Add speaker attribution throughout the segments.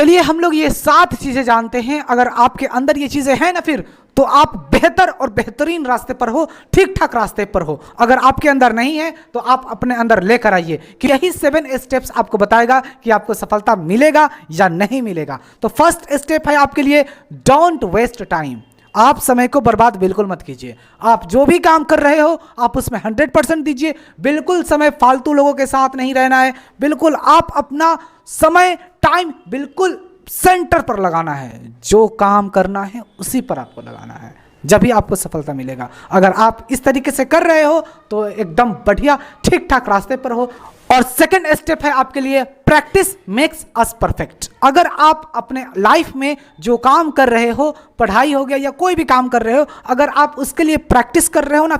Speaker 1: चलिए हम लोग ये 7 चीजें जानते हैं। अगर आपके अंदर ये चीजें हैं ना फिर तो आप बेहतर और बेहतरीन रास्ते पर हो, ठीक ठाक रास्ते पर हो। अगर आपके अंदर नहीं है तो आप अपने अंदर लेकर आइए कि यही 7 स्टेप्स आपको बताएगा कि आपको सफलता मिलेगा या नहीं मिलेगा। तो फर्स्ट स्टेप है आपके लिए, डोंट वेस्ट टाइम। आप समय को बर्बाद बिल्कुल मत कीजिए। आप जो भी काम कर रहे हो आप उसमें 100% दीजिए। बिल्कुल समय फालतू लोगों के साथ नहीं रहना है। बिल्कुल आप अपना समय, टाइम बिल्कुल सेंटर पर लगाना है। जो काम करना है उसी पर आपको लगाना है, जब भी आपको सफलता मिलेगा। अगर आप इस तरीके से कर रहे हो तो एकदम बढ़िया ठीक ठाक रास्ते पर हो। और सेकंड स्टेप है आपके लिए, प्रैक्टिस मेक्स अस परफेक्ट। अगर आप अपने लाइफ में जो काम कर रहे हो, पढ़ाई हो गया या कोई भी काम कर रहे हो, अगर आप उसके लिए प्रैक्टिस कर रहे हो ना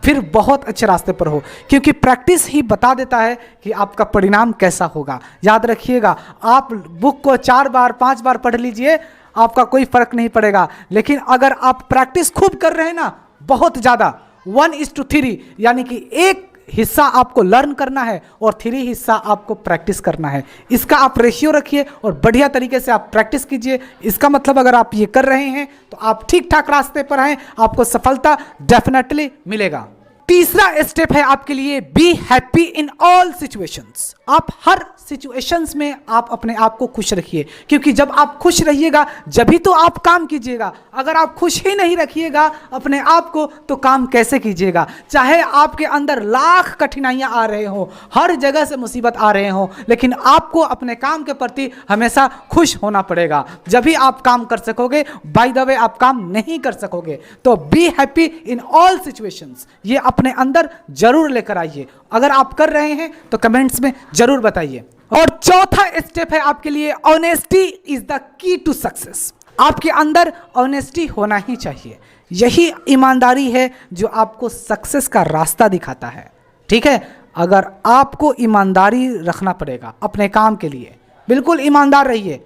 Speaker 1: फिर बहुत अच्छे रास्ते पर हो, क्योंकि प्रैक्टिस ही बता देता है कि आपका परिणाम कैसा होगा। याद रखिएगा, आप बुक को 4 बार 5 बार पढ़ लीजिए, आपका कोई फर्क नहीं पड़ेगा। लेकिन अगर आप प्रैक्टिस खूब कर रहे हैं ना, बहुत ज़्यादा, 1:3, यानी कि 1 हिस्सा आपको लर्न करना है और 3 हिस्सा आपको प्रैक्टिस करना है। इसका आप रेशियो रखिए और बढ़िया तरीके से आप प्रैक्टिस कीजिए। इसका मतलब अगर आप ये कर रहे हैं तो आप ठीक ठाक रास्ते पर हैं, आपको सफलता डेफिनेटली मिलेगा। तीसरा स्टेप है आपके लिए, be happy in all situations. आप हर सिचुएशंस में आप अपने आप को खुश रखिए, क्योंकि जब आप खुश रहिएगा जब ही तो आप काम कीजिएगा। अगर आप खुश ही नहीं रखिएगा अपने आप को तो काम कैसे कीजिएगा। चाहे आपके अंदर लाख कठिनाइयां आ रहे हो, हर जगह से मुसीबत आ रहे हो, लेकिन आपको अपने काम के प्रति हमेशा खुश होना पड़ेगा। जब भी आप काम कर सकोगे, बाय द वे आप काम नहीं कर सकोगे। तो be happy in all situations, ये अपने अंदर जरूर लेकर आइए। अगर आप कर रहे हैं तो कमेंट्स में जरूर बताइए। और चौथा स्टेप है आपके लिए, honesty is the key to success. आपके अंदर ऑनेस्टी होना ही चाहिए। यही ईमानदारी है जो आपको सक्सेस का रास्ता दिखाता है। ठीक है, अगर आपको ईमानदारी रखना पड़ेगा अपने काम के लिए, बिल्कुल ईमानदार रहिए।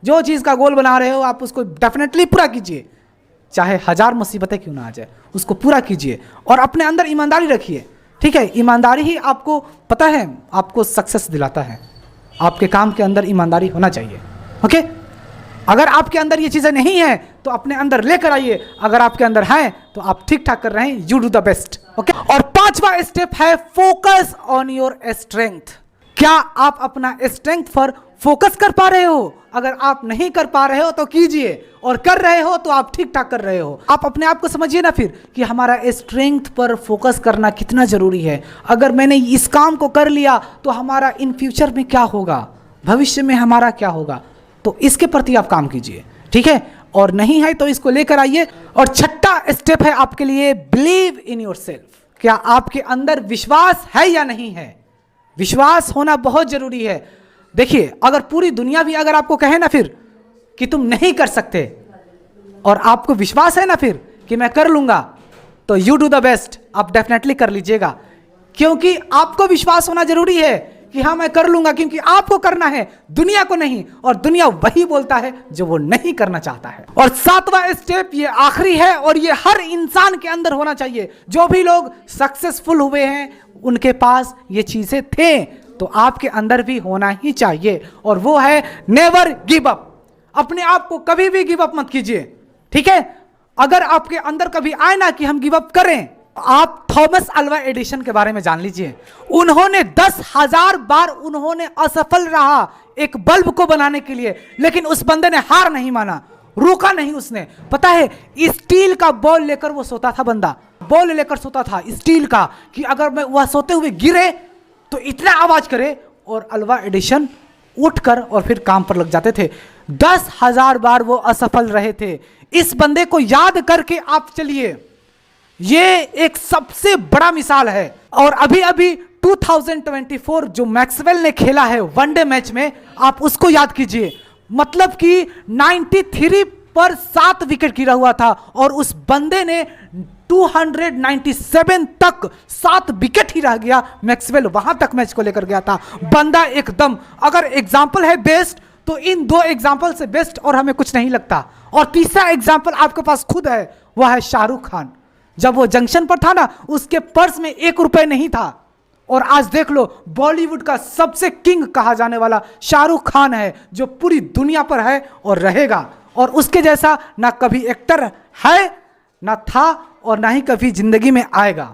Speaker 1: जो चीज़ का गोल बना रहे हो आप उसको डेफिनेटली पूरा कीजिए, चाहे 1000 मुसीबतें क्यों ना आ जाए, उसको पूरा कीजिए और अपने अंदर ईमानदारी रखिए। ठीक है, ईमानदारी ही आपको पता है आपको सक्सेस दिलाता है। आपके काम के अंदर ईमानदारी होना चाहिए। ओके, अगर आपके अंदर ये चीज़ें नहीं है तो अपने अंदर लेकर आइए। अगर आपके अंदर है तो आप ठीक ठाक कर रहे हैं, you do the best. Okay, और 5वां स्टेप है, फोकस ऑन योर स्ट्रेंथ। क्या आप अपना स्ट्रेंथ पर फोकस कर पा रहे हो? अगर आप नहीं कर पा रहे हो तो कीजिए, और कर रहे हो तो आप ठीक ठाक कर रहे हो। आप अपने आप को समझिए ना फिर कि हमारा स्ट्रेंथ पर फोकस करना कितना जरूरी है। अगर मैंने इस काम को कर लिया तो हमारा इन फ्यूचर में क्या होगा, भविष्य में हमारा क्या होगा, तो इसके प्रति आप काम कीजिए। ठीक है, और नहीं है तो इसको लेकर आइए। और 6वां स्टेप है आपके लिए, बिलीव इन योरसेल्फ। क्या आपके अंदर विश्वास है या नहीं है? विश्वास होना बहुत जरूरी है। देखिए, अगर पूरी दुनिया भी अगर आपको कहे ना फिर कि तुम नहीं कर सकते, और आपको विश्वास है ना फिर कि मैं कर लूंगा, तो यू डू द बेस्ट, आप डेफिनेटली कर लीजिएगा। क्योंकि आपको विश्वास होना जरूरी है कि हाँ मैं कर लूंगा, क्योंकि आपको करना है, दुनिया को नहीं। और दुनिया वही बोलता है जो वो नहीं करना चाहता है। और 7वां स्टेप, ये आखिरी है और ये हर इंसान के अंदर होना चाहिए। जो भी लोग सक्सेसफुल हुए हैं उनके पास ये चीजें थे, तो आपके अंदर भी होना ही चाहिए, और वो है नेवर गिव अप। अपने आप को कभी भी गिव अप मत कीजिए। ठीक है, अगर आपके अंदर कभी आए ना कि हम गिव अप करें, आप थॉमस अल्वा एडिसन के बारे में जान लीजिए। उन्होंने 10,000 बार उन्होंने असफल रहा एक बल्ब को बनाने के लिए, लेकिन उस बंदे ने हार नहीं माना, रुका नहीं उसने। पता है, स्टील का बॉल लेकर वो सोता था, बंदा बॉल लेकर सोता था स्टील का, कि अगर मैं वह सोते हुए गिरे तो इतना आवाज करे, और अल्वा एडिसन उठकर और फिर काम पर लग जाते थे। 10,000 बार वो असफल रहे थे। इस बंदे को याद करके आप चलिए, ये एक सबसे बड़ा मिसाल है। और अभी अभी 2024 जो मैक्सवेल ने खेला है वनडे मैच में, आप उसको याद कीजिए। मतलब कि 93 पर 7 विकेट गिरा हुआ था, और उस बंदे ने 297 तक 7 विकेट ही रह गया। मैक्सवेल वहां तक मैच को लेकर गया था। बंदा एकदम, अगर एग्जाम्पल है बेस्ट तो इन 2 एग्जाम्पल से बेस्ट और हमें कुछ नहीं लगता। और तीसरा एग्जाम्पल आपके पास खुद है, वह है शाहरुख खान। जब वो जंक्शन पर था ना, उसके पर्स में 1 रुपए नहीं था, और आज देख लो बॉलीवुड का सबसे किंग कहा जाने वाला शाहरुख खान है, जो पूरी दुनिया पर है और रहेगा, और उसके जैसा ना कभी एक्टर है, ना था, और ना ही कभी जिंदगी में आएगा।